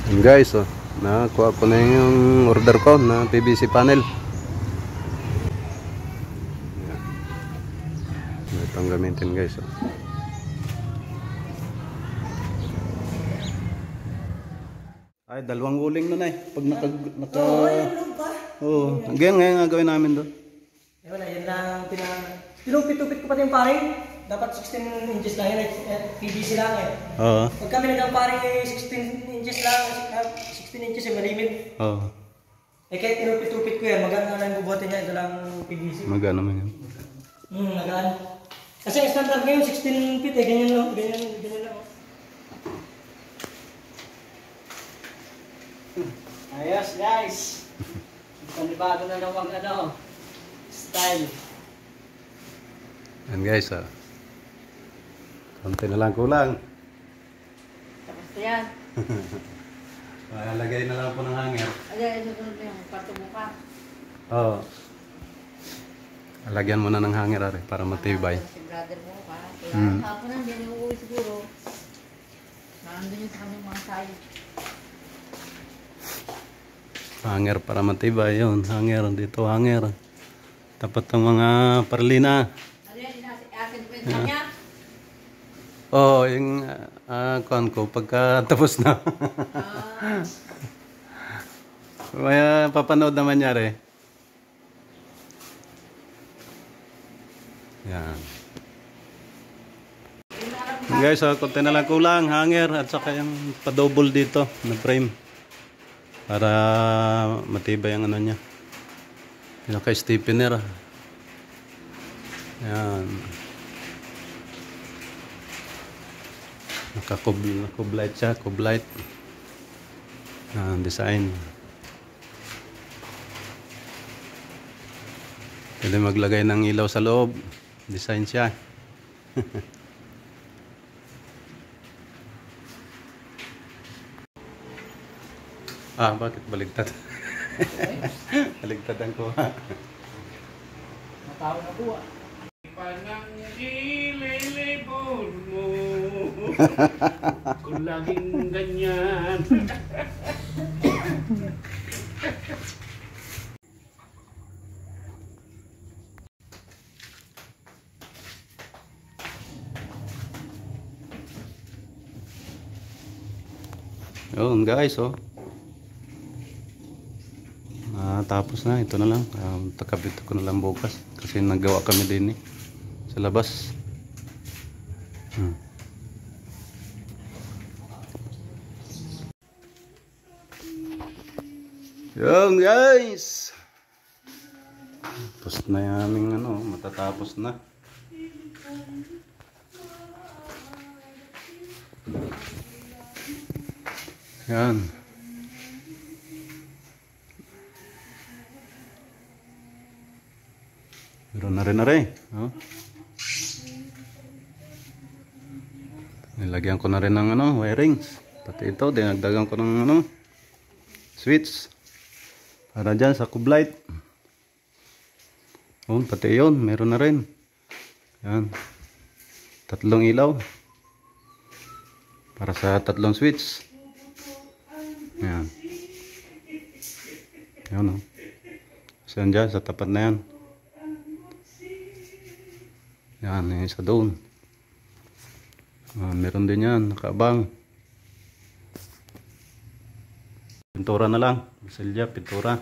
Yun guys, oh, nakuha ko na yung order ko na PVC panel. Yan. Itong gamitin guys, oh. Ay, dalawang uling na eh. Pag naka oh, ngayon nga gawin namin doon. Eh wala, yan lang pinupit-tupit ko pati yung paring. Dapat 16 inches lang yun, PVC lang eh. Oo. Pag kami nagang paring 16 inches lang, 16 inches eh, malimit. Oo. Eh kahit pinupit-tupit ko yan, maganda lang yung bubuhatin niya, ito lang PVC. Magano man yan? Nagaan. Kasi ang standard ngayon, 16 feet eh, ganyan lang, ganyan lang. Ayos guys! Panibago na naman style. Yan guys, ah. Konti na lang kulang. Tapos na yan. Lagay na lang po ng hanger. Ayan, susunod na yung kwarto buka. Oo. Lagyan mo na ng hanger are, para matibay. Si brother mo ka. Kaya hapon na, hindi na uuwi siguro. Nandun yung sa kanyang mga sayo. Hanger para matibay yun. Hanger dito, hanger. Tapat ng mga parlina. Ano yan, akin pa niya? Oo, yung kuhan ko pagka tapos na. May papanood naman niya rin. Yan. Guys, konti na lang kulang, hanger at saka yung pa-double dito na frame. Para matibay ang ano niya. Yung naka-stiffener. Yan. Naka-cublight siya, cublight. Design. Pwede maglagay ng ilaw sa loob. Design siya. Bakit baligtad? Baligtadan ko. Matawag na buwa. Panang ililipon mo kung laging ganyan. Yun guys, oh. Tapos na, ito na lang. Takabit ko na lang bukas kasi nagawa kami din sa labas. Yun guys, tapos na yung aming matatapos na. Yan. Meron na rin. Oh. Nilagyan ko na rin ng wirings. Pati ito, dinagdagan ko ng switch. Para dyan sa cublight. Oh, pati yun, meron na rin. Yan. 3 ilaw. Para sa 3 switch. Yan. Yan, oh. Saan dyan, sa tapat na yan. Yan, yung isa doon. Meron din yan, nakaabang. Pintura na lang. Silya, pintura.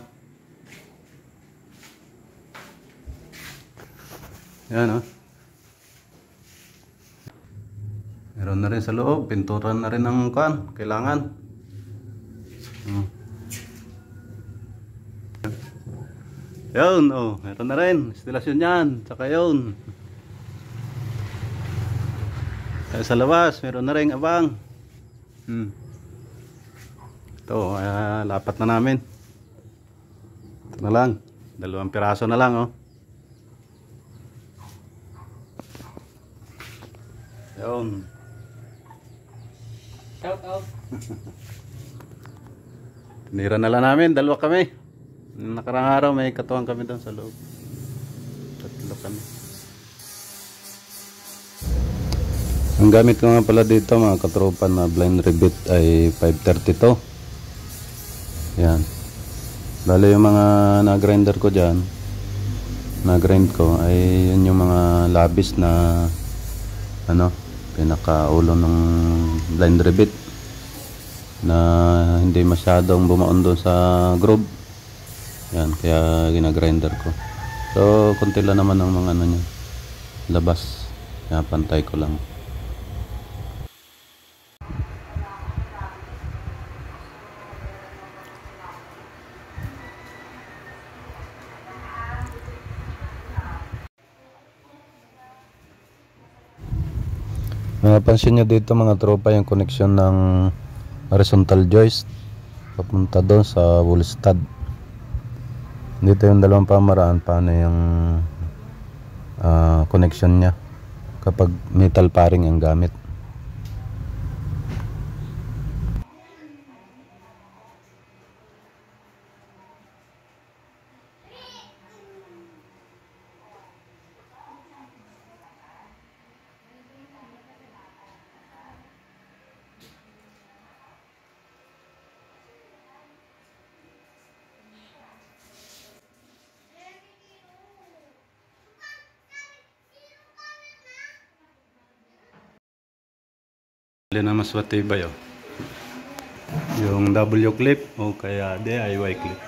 Yan, oh. Meron na rin sa loob. Pintura na rin ng kan. Kailangan. Yun, oh. Meron na rin. Instalasyon yan. Tsaka yun. Sa labas, meron na rin abang. Ito, lapat na namin. Ito na lang. 2 piraso na lang, oh. Yun. Shout out. Tinira na lang namin, 2 kami. Nakarang araw may katuwang kami doon sa loob. 3 kami. Ang gamit ko nga pala dito mga katropa na blind rivet ay 532. Yan. Bale yung mga na-grinder ko dyan, na-grind ko ay yun yung mga labis na ano, pinakaulo ng blender bit na hindi masyadong bumaon doon sa groove. Yan, kaya ginagrinder ko. So konti lang naman ang mga ano niya, labas. Kaya pantay ko lang. Napansin nyo dito mga tropa yung connection ng horizontal joist papunta doon sa wheel stud. Dito yung dalawang pamaraan paano yung connection nya kapag metal paring ang gamit. Na mas matibay yung W clip o kaya DIY clip.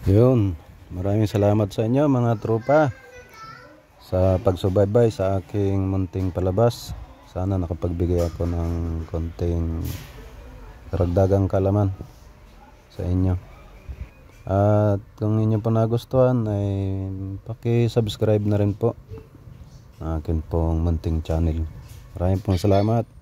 Yun, maraming salamat sa inyo mga tropa sa pagsubaybay sa aking munting palabas. Sana nakapagbigay ako ng konting karagdagang kalaman sa inyo. At kung inyo po nagustuhan ay paki-subscribe na rin po ang akin pong munting channel. Maraming pong salamat.